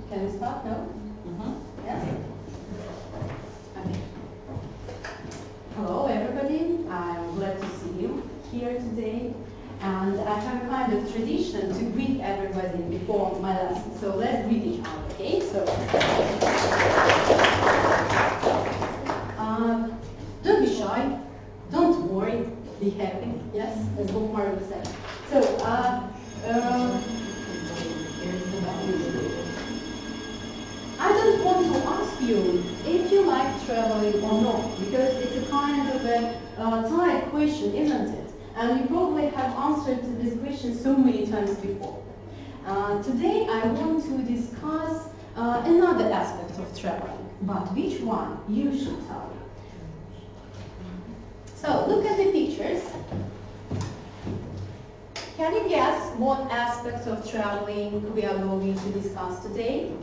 Can we start now? Yes? Okay. Hello everybody, I'm glad to see you here today. And I have a kind of tradition to greet everybody before my lesson. So let's greet each other, okay? So don't be shy, don't worry, be happy, yes, as Bob Marley said. So I just want to ask you if you like traveling or not, because it's a kind of a tight question, isn't it? And you probably have answered to this question so many times before. Today I want to discuss another aspect of traveling, but which one you should tell me. So look at the pictures. Can you guess what aspects of traveling we are going to discuss today?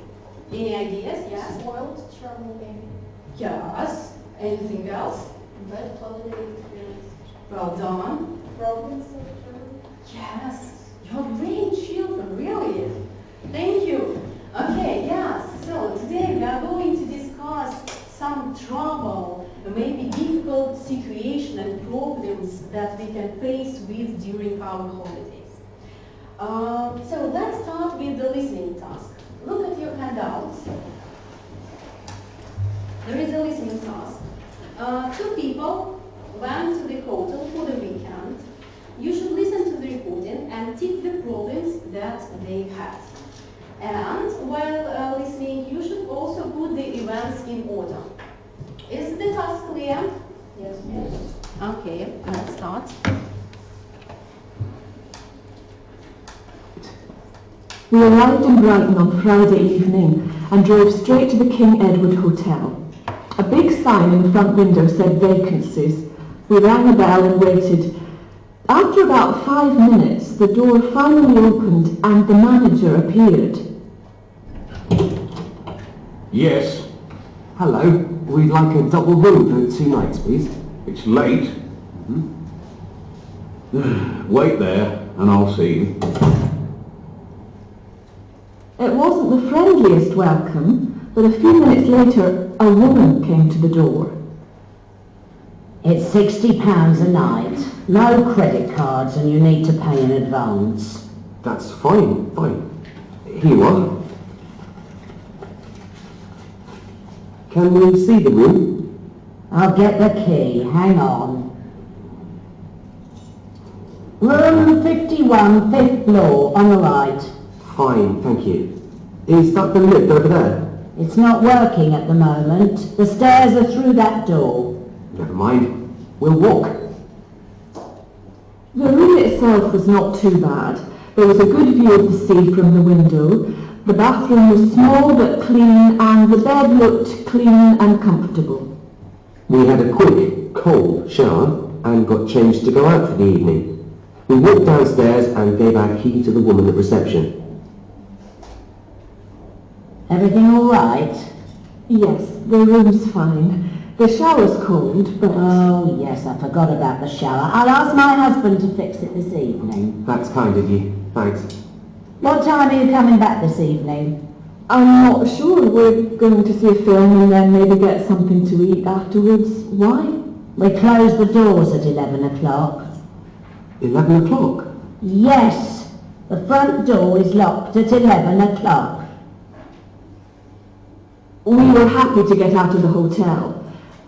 Any ideas? Yes? World traveling. Yes. Anything else? Best holiday experience. Well done. Province of travel. Yes. Your great children, really. Thank you. Okay, yes. So today we are going to discuss some trouble, maybe difficult situation and problems that we can face with during our holidays. So let's start with the listening task. Look at your handouts. There is a listening task. Two people went to the hotel for the weekend. You should listen to the recording and tick the problems that they had. And while listening, you should also put the events in order. Is the task clear? Yes. Okay, let's start. We arrived in Brighton on Friday evening and drove straight to the King Edward Hotel. A big sign in the front window said vacancies. We rang the bell and waited. After about 5 minutes, the door finally opened and the manager appeared. Yes. Hello, we'd like a double room for 2 nights, please. It's late. Wait there and I'll see you. It wasn't the friendliest welcome, but a few minutes later, a woman came to the door. It's £60 a night, no credit cards, and you need to pay in advance. That's fine. Here you are. Can we see the room? I'll get the key, hang on. Room 51, 5th floor, on the right. Fine, thank you. Is that the lift over there? It's not working at the moment. The stairs are through that door. Never mind. We'll walk. The room itself was not too bad. There was a good view of the sea from the window. The bathroom was small but clean, and the bed looked clean and comfortable. We had a quick, cold shower and got changed to go out for the evening. We walked downstairs and gave our key to the woman at reception. Everything all right? Yes, the room's fine. The shower's cold, but... Oh, yes, I forgot about the shower. I'll ask my husband to fix it this evening. That's kind of you. Thanks. What time are you coming back this evening? I'm not sure. We're going to see a film and then maybe get something to eat afterwards. Why? We close the doors at 11 o'clock. 11 o'clock? Yes, the front door is locked at 11 o'clock. We were happy to get out of the hotel.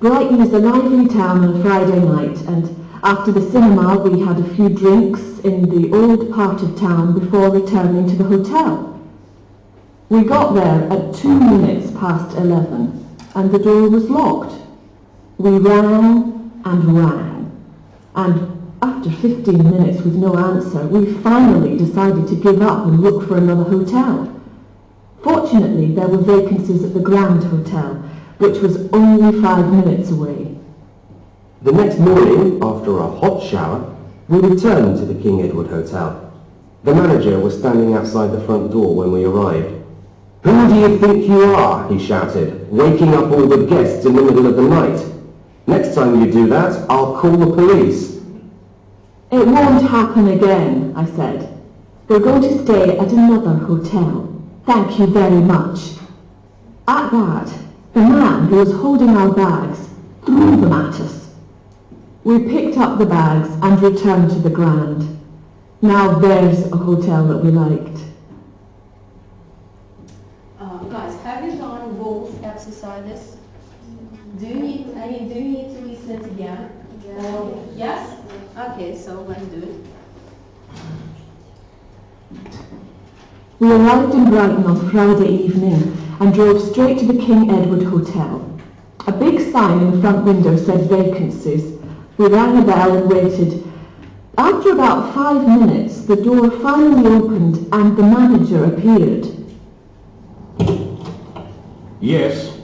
Brighton is a lively town on a Friday night, and after the cinema we had a few drinks in the old part of town before returning to the hotel. We got there at 2 minutes past 11, and the door was locked. We rang and rang, and after 15 minutes with no answer, we finally decided to give up and look for another hotel. Fortunately, there were vacancies at the Grand Hotel, which was only 5 minutes away. The next morning, after a hot shower, we returned to the King Edward Hotel. The manager was standing outside the front door when we arrived. "Who do you think you are?" he shouted, "waking up all the guests in the middle of the night. Next time you do that, I'll call the police." It won't happen again, I said. We're going to stay at another hotel. Thank you very much. At that, the man who was holding our bags threw them at us. We picked up the bags and returned to the Grand. Now there's a hotel that we liked. Guys, have you done both exercises? Do you need to listen it again? Yes? Okay, so let's do it. We arrived in Brighton on Friday evening and drove straight to the King Edward Hotel. A big sign in the front window said vacancies. We rang a bell and waited. After about 5 minutes, the door finally opened and the manager appeared. Yes,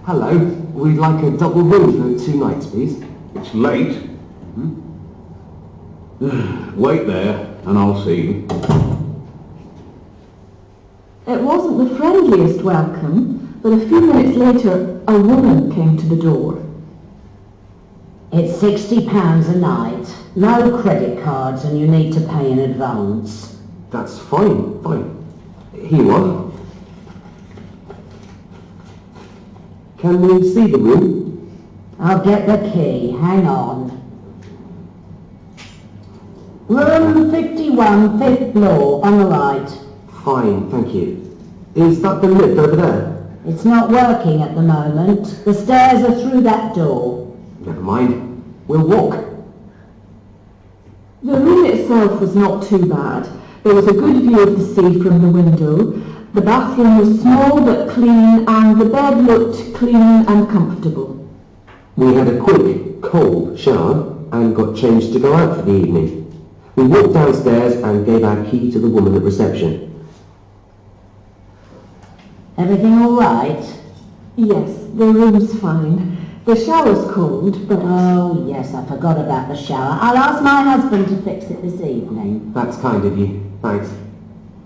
Hello, we'd like a double room for 2 nights, please. it's late. Wait there and I'll see you. It wasn't the friendliest welcome, but a few minutes later, a woman came to the door. It's £60 a night, no credit cards, and you need to pay in advance. That's fine. Here you are. Can we see the room? I'll get the key, hang on. Room 51, 5th floor, on the right. Fine, thank you. Is that the lift over there? It's not working at the moment. The stairs are through that door. Never mind. We'll walk. The room itself was not too bad. There was a good view of the sea from the window. The bathroom was small but clean, and the bed looked clean and comfortable. We had a quick, cold shower and got changed to go out for the evening. We walked downstairs and gave our key to the woman at reception. Everything all right? Yes, the room's fine. The shower's cold, but... Oh, yes, I forgot about the shower. I'll ask my husband to fix it this evening. That's kind of you. Thanks.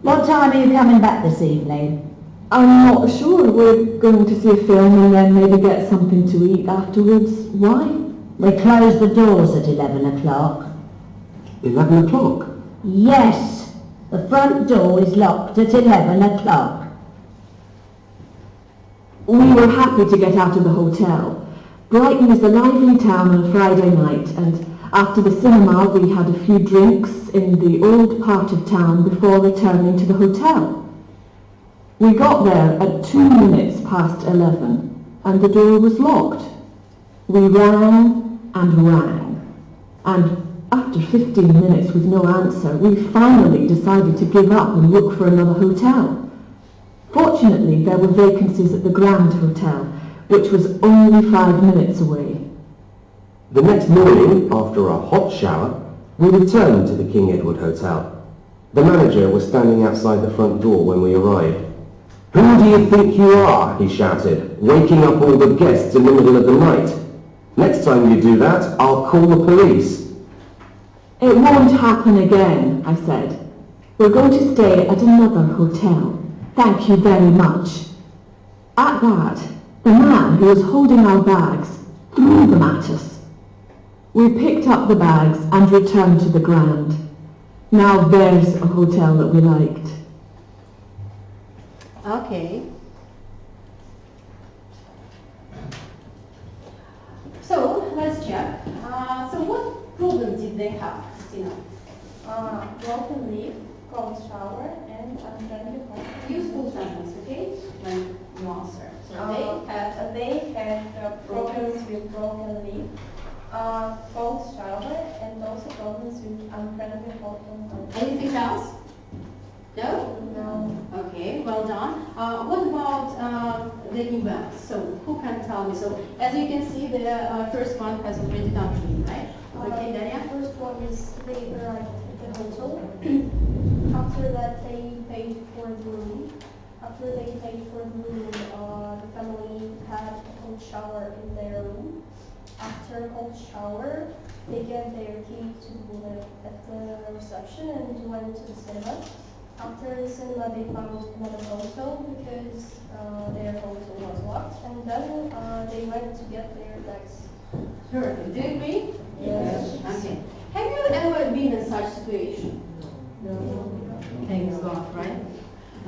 What time are you coming back this evening? I'm not sure. We're going to see a film and then maybe get something to eat afterwards. Why? We close the doors at 11 o'clock. 11 o'clock? Yes, the front door is locked at 11 o'clock. We were happy to get out of the hotel. Brighton is a lively town on a Friday night, and after the cinema we had a few drinks in the old part of town before returning to the hotel. We got there at 2 minutes past 11, and the door was locked. We rang and rang, and after 15 minutes with no answer, we finally decided to give up and look for another hotel. Fortunately, there were vacancies at the Grand Hotel, which was only 5 minutes away. The next morning, after a hot shower, we returned to the King Edward Hotel. The manager was standing outside the front door when we arrived. "Who do you think you are?" he shouted, "waking up all the guests in the middle of the night. Next time you do that, I'll call the police." It won't happen again, I said. We're going to stay at another hotel. Thank you very much. At that, the man who was holding our bags threw them at us. We picked up the bags and returned to the Grand. Now there's a hotel that we liked. Okay. So let's check. So what problems did they have, Christina? Broken leaf, cold shower, and unfriendly husband. Use full sentence, okay? When you answer. So They had problems with broken leaf, cold shower, and also problems with unfriendly husband. anything else? No? No. Okay, well done. What about the events? So who can tell me? So as you can see, the first one has already done for you, right? Okay, Daria? First one is they arrived at the hotel. After that, they paid for the room. After they paid for the room, the family had a cold shower in their room. After a cold shower, they gave their key to the woman at the reception and went to the cinema. After the cinema, they found another hotel because their hotel was locked, and then they went to get their bags. Perfect. Do you agree? Yes. Okay. Have you ever been in such situation? No. Thanks God, right?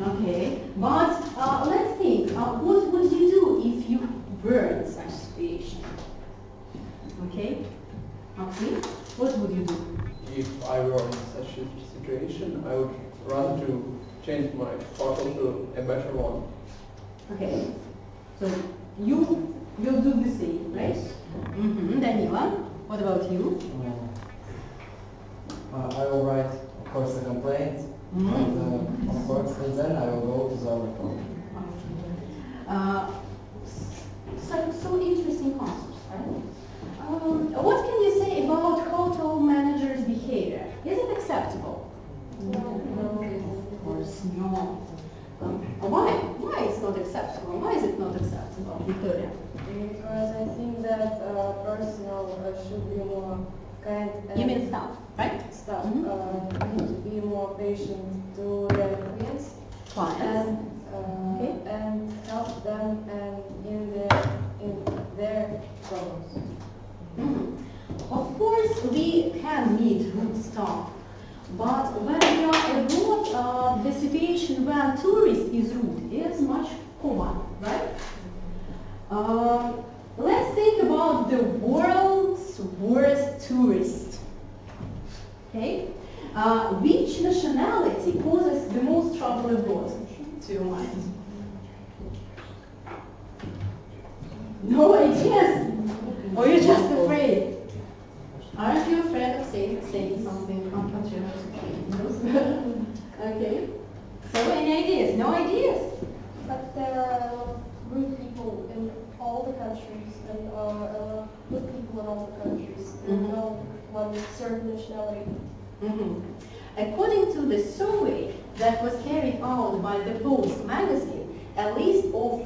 Okay, but let's think, what would you do if you were in such a situation? Okay, okay, what would you do? If I were in such a situation, I would run to change my hotel to a better one. Okay, so you will do the same, right? Danila, what about you? I will write, of course, a complaint, and of course, and then I will go to the authority. So interesting concepts, right? What can you say about hotel managers' behavior? Is it acceptable? No. Of course, no. Why? Why it's not acceptable? Why is it not acceptable, Victoria? Because I think that personnel should be more kind and You mean staff, right? staff need to be more patient to their clients Clients. and help them and in their problems. Of course, we can meet rude staff, but when we are abroad, the situation where tourist is rude is much common, right? Let's think about the world's worst tourist. Okay, which nationality causes the most trouble abroad? To your mind? No ideas? Or you're just afraid? Aren't you afraid of saying something unpatriotic? Okay. So any ideas? No ideas? But there are a lot of rude people in all the countries, and a lot of good people in all the countries. There's no one certain nationality. According to the survey that was carried out by the Post magazine, a list of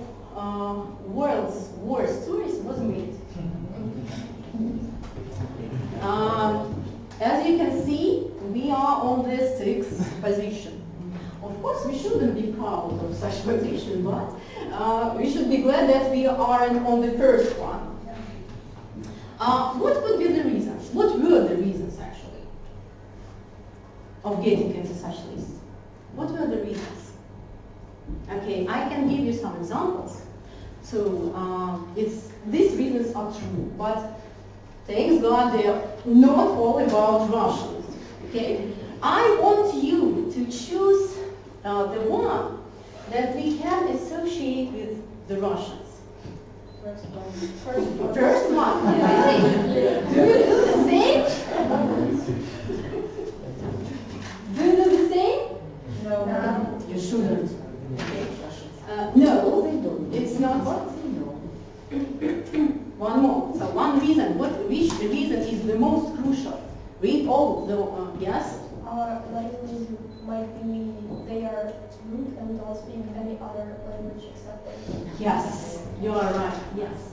world's worst tourists was made. As you can see, we are on the 6th position. Of course, we shouldn't be proud of such position, but we should be glad that we aren't on the first one. What could be the reasons? What were the reasons, actually, of getting into such lists? What were the reasons? Okay, I can give you some examples. So these reasons are true, but thanks God they are not all about Russians. Okay, I want you to choose the one that we can associate with the Russians. First one. First one. Really? Do you do the same? Do you do the same? No. You shouldn't. No, it's not. One more. So one reason. Which reason is the most crucial? Read all the yes. Another reason might be they are rude and don't speak any other language except English. Yes, you are right. Yes.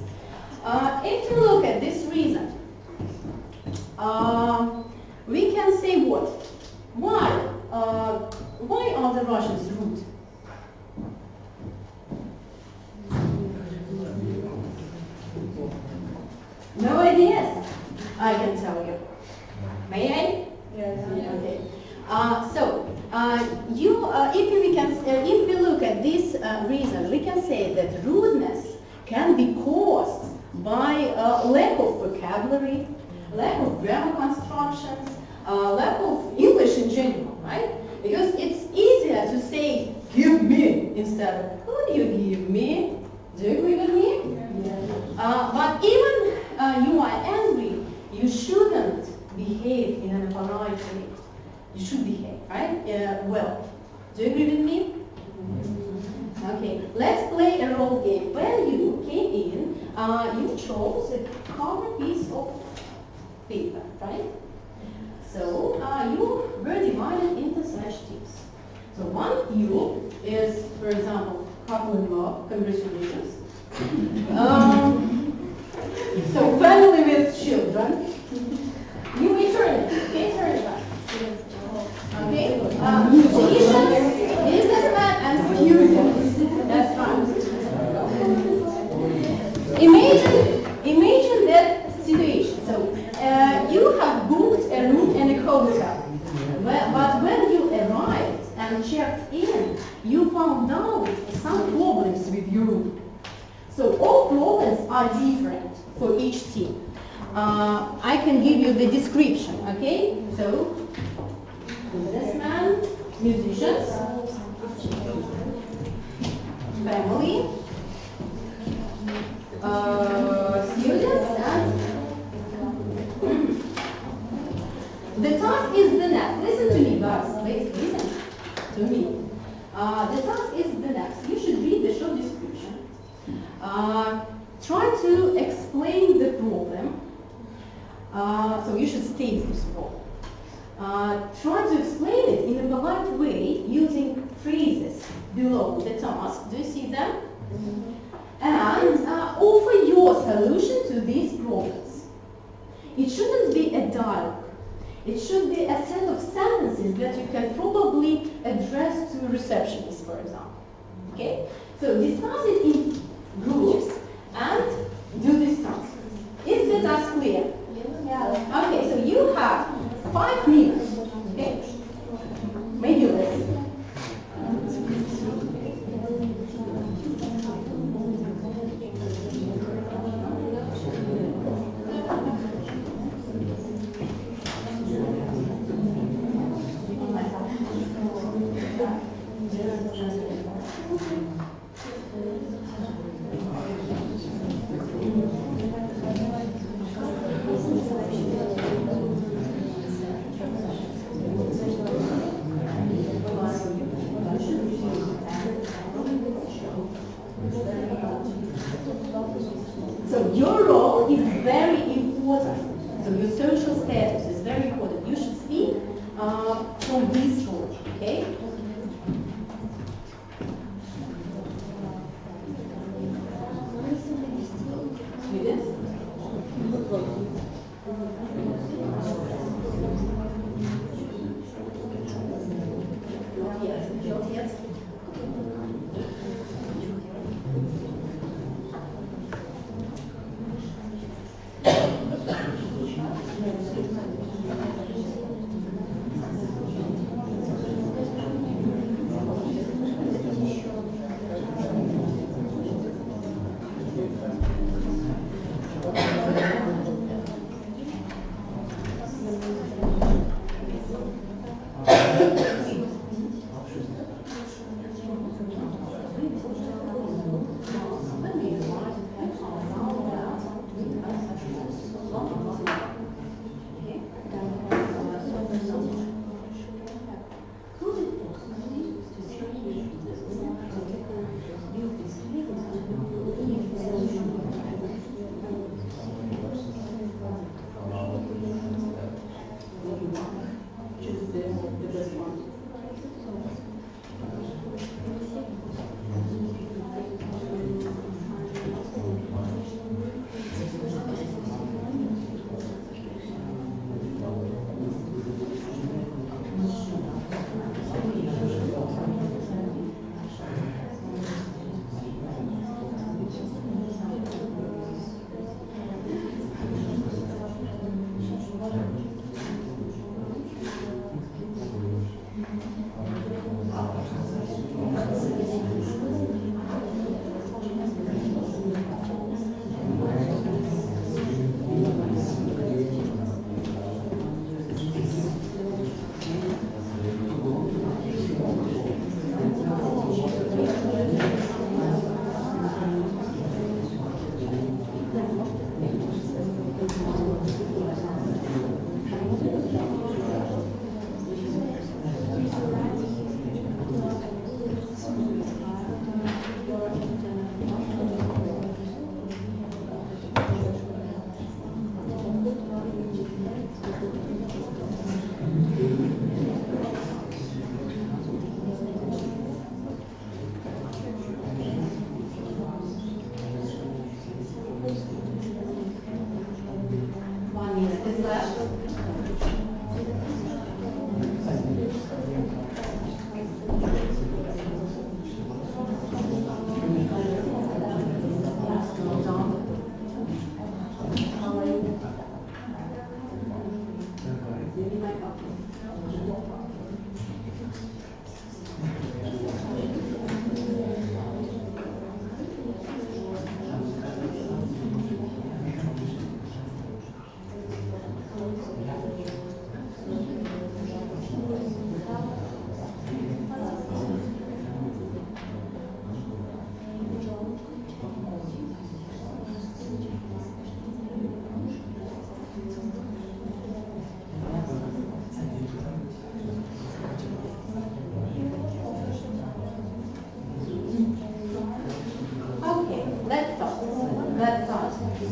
If you look at this reason, we can say what? Why? Why are the Russians rude? No ideas? I can tell you. May I? Yes. Okay. If we look at this reason, we can say that rudeness can be caused by lack of vocabulary, lack of grammar constructions, lack of English in general, right? Because it's easier to say "give me" instead of "could you give me?" Do you agree with me? Yeah. But even you are angry, you shouldn't behave in a polite way. You should behave, right? Well. Do you agree with me? Okay, let's play a role game. When you came in, you chose a common piece of paper, right? So you were divided into such teams. So one you is, for example, couple in love, congratulations. So family with children. You may turn it, okay? Turn it back. Okay? Musicians, businessmen, and students. That's fine. Imagine that situation. So you have booked a room in a hotel. But when you arrived and checked in, you So all problems are different for each team. I can give you the description, okay? So, businessman, musicians, family, students, and the task is the next. Listen to me, guys. Please listen to me. The task is the next. You should read the short description. Try to explain the problem. So you should state this problem. Try to explain it in a polite way using phrases below the task. Do you see them? And offer your solution to these problems. It shouldn't be a dialogue. It should be a set of sentences that you can probably address to a receptionist, for example. Okay? So discuss it in groups and do this task. Is the task clear? Yeah. Okay, so you have 5 minutes. Okay? Maybe less. So your role is very important. So your social status is very important. You should speak from this role, okay? Students? Yes.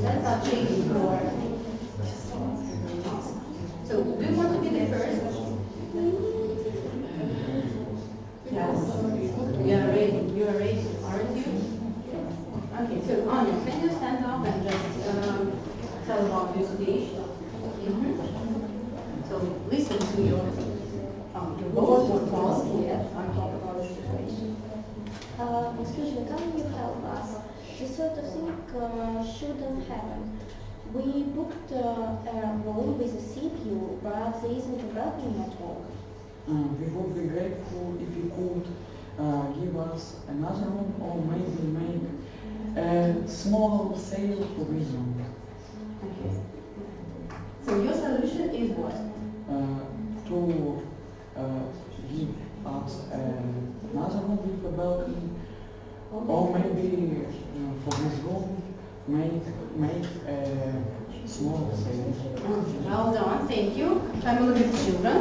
That's our changing floor. So, do you want to be the first? Yes. You are ready, aren't you? Okay, so Anya, can you stand up and just tell about your speech? So listen to your boss or boss here and talk about the situation. Excuse me, can you help us? This sort of thing shouldn't happen. We booked a room with a sea view, but there isn't a balcony at all. We would be grateful if you could give us another room or maybe make a small sale for this room. Okay. So your solution is what? To give us another room with a balcony, or maybe for this room make a small sale. Well done, thank you. Family with children.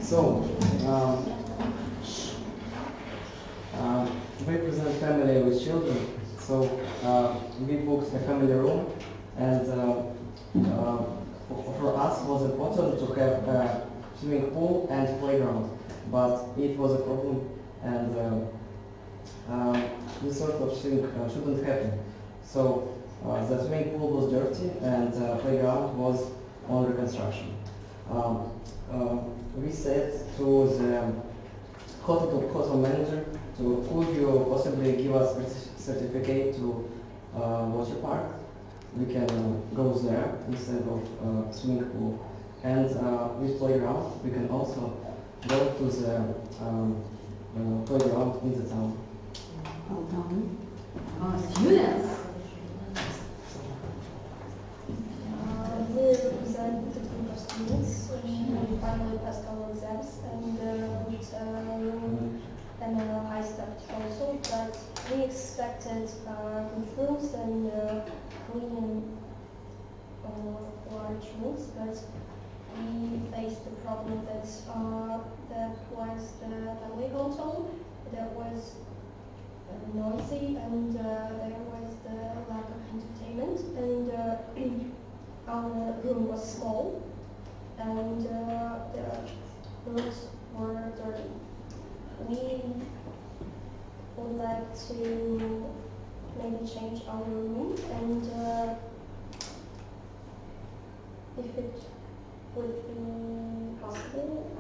So, we present family with children. So, we booked a family room, and for us was important to have a swimming pool and playground, but it was a problem, and this sort of thing shouldn't happen. So, the swimming pool was dirty and the playground was under construction. We said to the hotel manager, could you possibly give us a certificate to water park? We can go there instead of swimming pool. And with playground, we can also go to the playground in the town. Well done. Students. We represent the group of students who finally passed our exams and with a high staff also, but we expected good rooms and clean large rooms, but we faced the problem that was the family hotel that was noisy and there was the lack of entertainment, and our room was small and the rooms were dirty. We would like to maybe change our room, and if it would be possible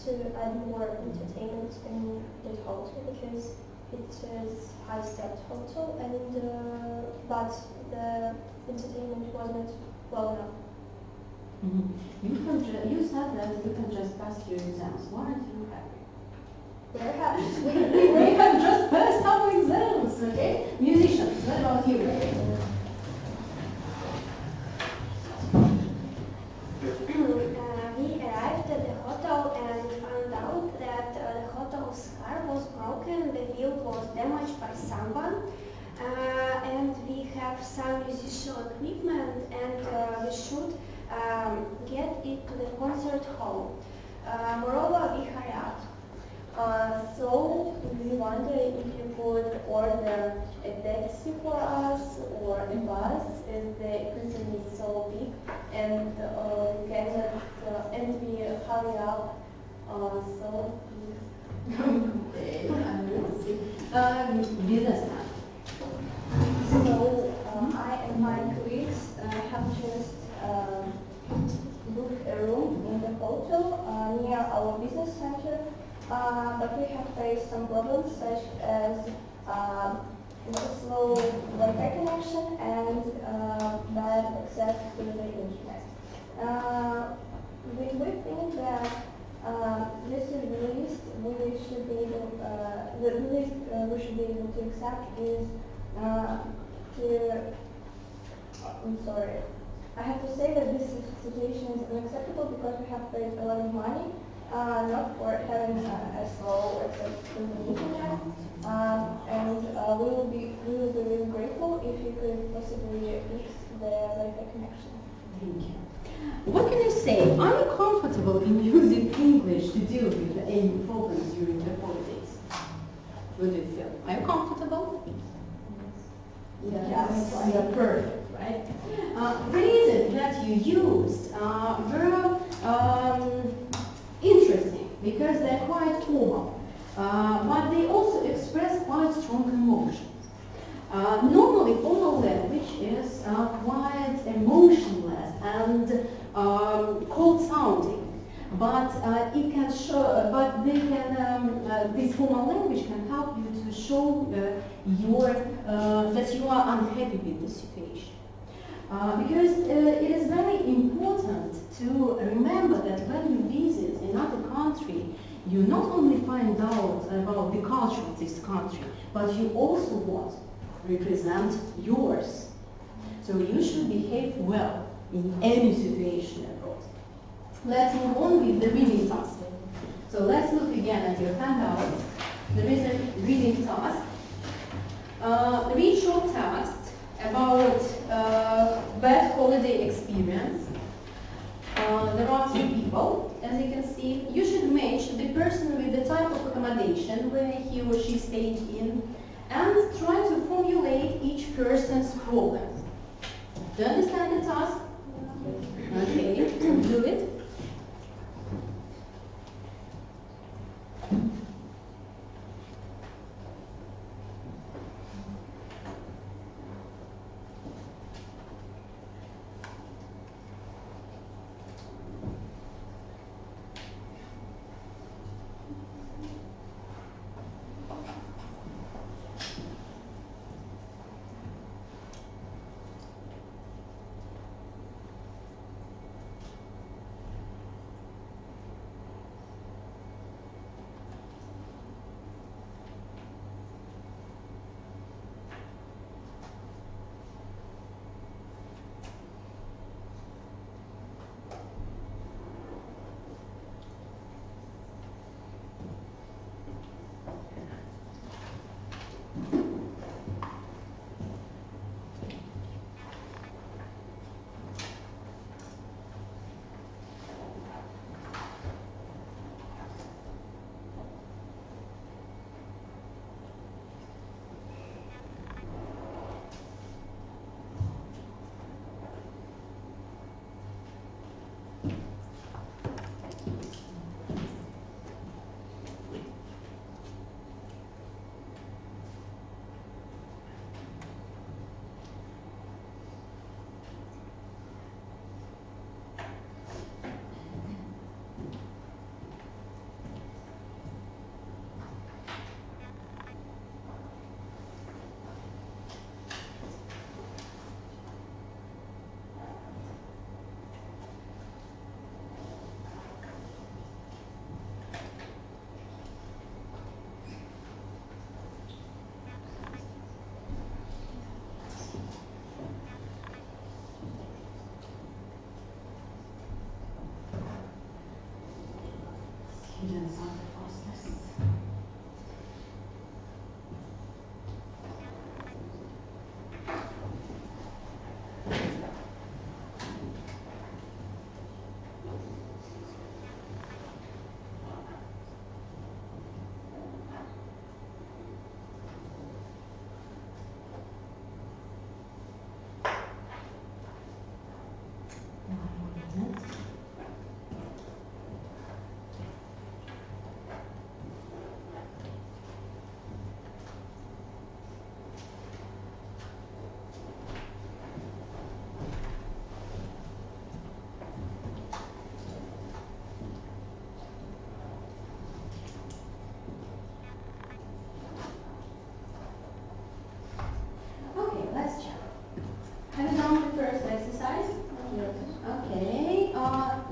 to add more entertainment in the hotel, because it is high-staff hotel, and but the entertainment wasn't well enough. You said that you can just pass your exams. Why aren't you happy? We're happy. We have just passed our exams, okay? Musicians, what about you? We arrived at the hotel and found out that the hotel's car was broken, the wheel was damaged by someone, and we have some musical equipment, and we should get it to the concert hall. Moreover, we hurry up. So we wonder if you could order a taxi for us or a bus, as the prison is so big and we cannot and we hurry up. So Business time. So I and my colleagues have just booked a room in the hotel near our business center, but we have faced some problems such as slow Wi-Fi connection and bad access to the internet. We think that this is the least we should be able, the least we should be able to accept is I'm sorry. I have to say that this situation is unacceptable because we have paid a lot of money, not for having a slow access to the internet, and we will be really grateful if you could possibly fix the Wi-Fi connection. Thank you. What can I say? Are you comfortable in using English to deal with any problems during the holidays? Yes, you're perfect, right? Phrases that you used were interesting because they're quite formal, but they also express quite strong emotions. Normally, formal language is quite emotionless and cold sounding. But it can show, but they can, this formal language can help you to show that you are unhappy with the situation. Because it is very important to remember that when you visit another country, you not only find out about the culture of this country, but you also want to represent yours. So you should behave well in any situation abroad. Let's move on with the reading task. So let's look again at your handout. There is a reading task. Read short text about bad holiday experience. There are two people, as you can see. You should match the person with the type of accommodation where he or she stayed in and try to formulate each person's problems. Do you understand the task? Okay, do it.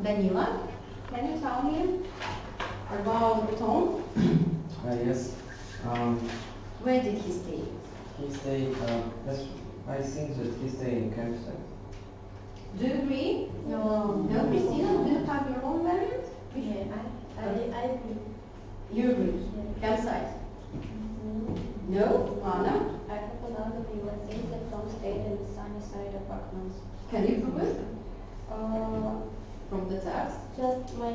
Danila, can you tell me about Tom? Yes. Where did he stay? He stayed, I think that he stayed in campsite. Do you agree? No. No, Christina, do you have your own variant? I agree. You agree? Campsite? No? Anna? I have another view. I think that Tom stayed in the sunny side apartments. Can you prove it? From the text? Just my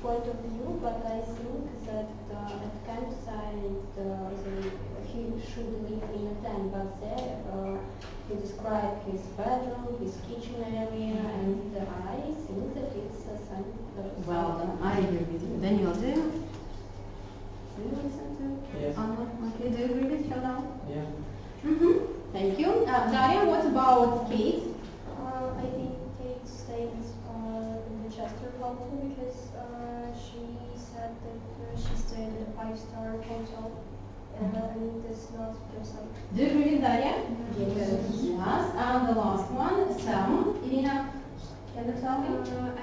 point of view, but I think that at campsite he should live in a tent, but there he described his bedroom, his kitchen area, and I think that it's a Well, I agree with you. Daniel, do you listen to Yes. Anna? Okay, do you agree with her now? Yeah. Thank you. Daria, what about Kate? I think Kate stayed in the Chester hotel because she said that she stayed at a 5-star hotel and it's not person. Do you agree with Daria? Yes. And the last one, Sam. Irina, can you tell me?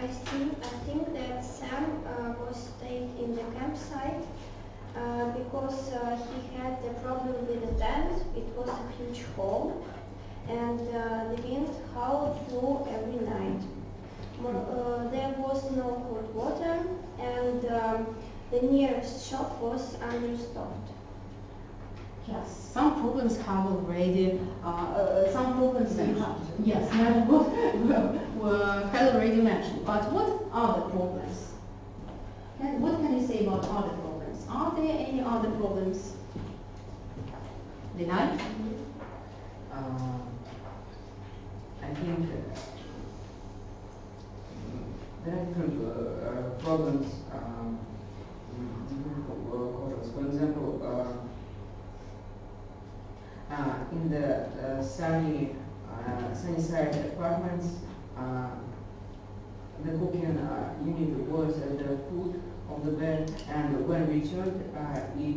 I think that Sam was staying in the campsite because he had a problem with the tent. It was a huge hole and the wind howled through every night. There was no cold water and the nearest shop was understocked. Yes, some problems have already, some problems we have, yes, had already mentioned. But what are the problems? And what can you say about other problems? Are there any other problems? Deny? I think there are different problems in different hotels. For example, in the sunny side apartments, the cooking unit was the food of the bed, and when we returned it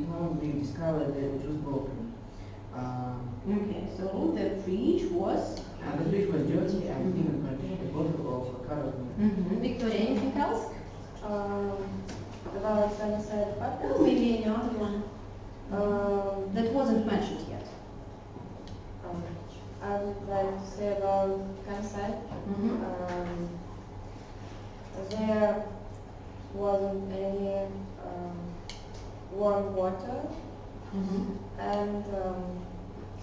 home, we discovered that it was broken. Okay, so the fridge was? The fridge was dirty and even contained a bottle of colored milk. Victoria, anything else? About sunny side apartments. Oh, maybe any other one that wasn't mentioned yet. I would like to say about campsite. There wasn't any warm water, and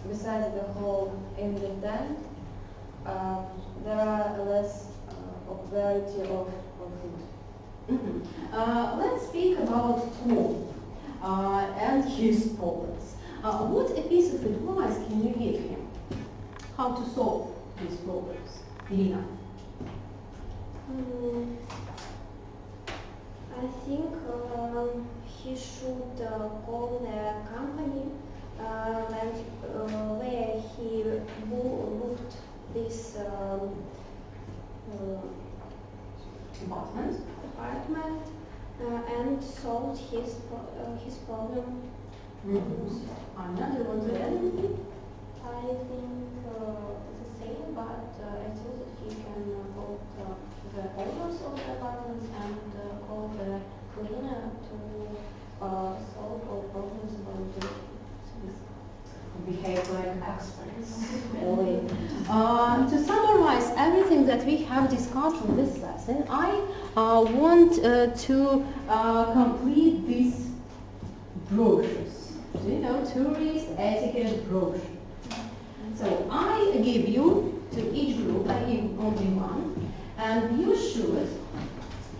besides the hole in the tent, there are less variety of food. Let's speak about Tom and his problems. What a piece of advice can you give him? How to solve these problems? Irina? I think he should call the company where he booked this apartment and solved his problem. Anna, do you want to add anything? I think it's the same, but I think that he can call the owners of the apartments and call the cleaner to solve all problems about the Behave like experts. To summarize everything that we have discussed in this lesson, I want to complete these brochures. You know, tourist etiquette brochure. So I give you, to each group, I give only one, and you should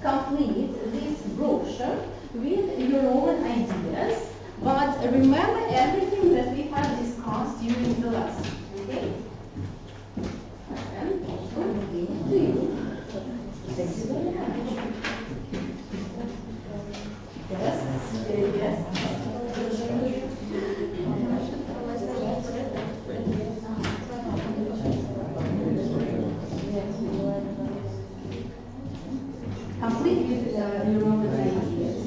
complete this brochure with your own ideas, but remember everything that we have discussed during the lesson, okay? And also give it to you. Thank you very much. Yes, yes. Complete with your own ideas.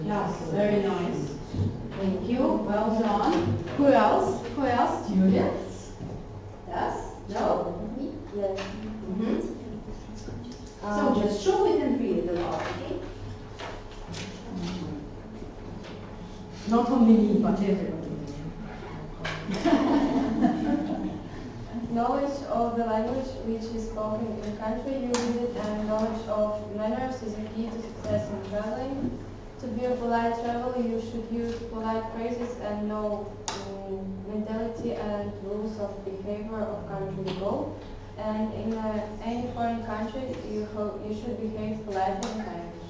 Yes, very nice. Thank you. Well done. Who else? Who else? Students? Yes? No? Yes. Mm-hmm. So just show it and read it aloud, okay? Not only me, but everybody. Knowledge of the language which is spoken in the country you visit and knowledge of manners is a key to success in traveling. To be a polite traveler, you should use polite phrases and know mentality and rules of behavior of country you go. And in any foreign country, you should behave politely and kindly.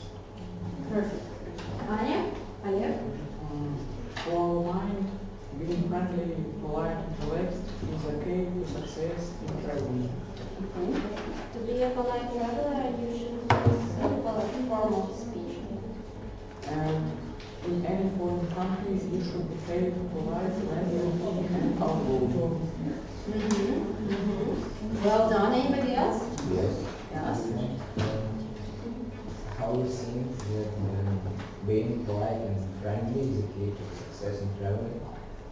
Perfect. Anya? Anya? For mind, being friendly, polite, and relaxed is a key to success in traveling. To be a polite traveler, you should use simple formal speech. And in any foreign country, you should behave polite, friendly, and humble. Well done. Anybody else? Yes. Yes. How it seems that being polite and friendly is the key to success in traveling.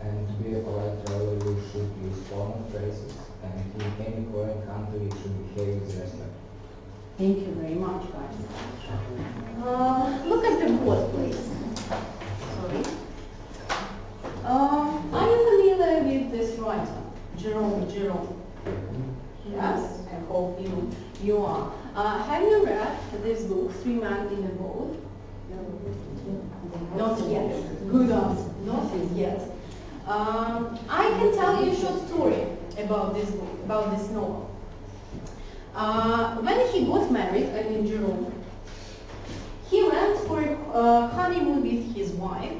And to be a polite traveler, you should use formal phrases. And in any foreign country, you should behave with respect. Thank you very much, guys. Look at the board, please. Sorry. Are you familiar with this writer, Jerome? Yes, I hope you are. Have you read this book, Three Men in a Boat? Not yet. Good answer. Not yet. I can tell you a short story about this book, about this novel. When he got married, I mean Jerome, he went for a honeymoon with his wife,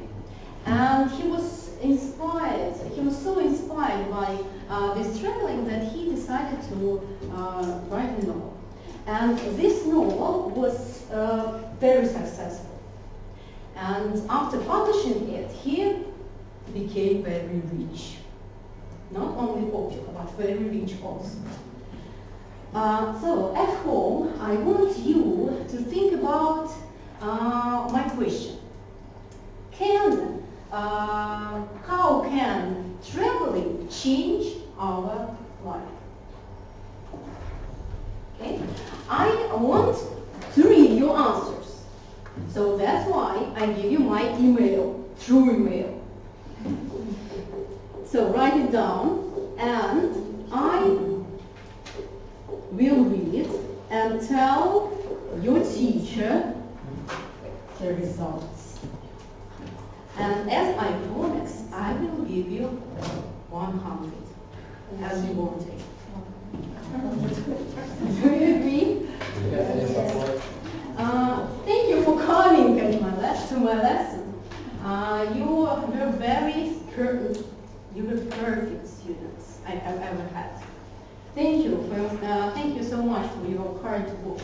and he was inspired. He was so inspired by this traveling that he decided to write a novel. And this novel was very successful. And after publishing it, he became very rich. Not only popular, but very rich also. So at home, I want you to think about my question. How can traveling change our life? Okay, I want to read your answers. So that's why I give you my email, through email. So write it down, and I will read and tell your teacher the results. And as I promised, I will give you 100 as you wanted. Do you agree? Yes. Thank you for coming to my lesson. You were very perfect. You were perfect students I've ever had. Thank you so much for your current book.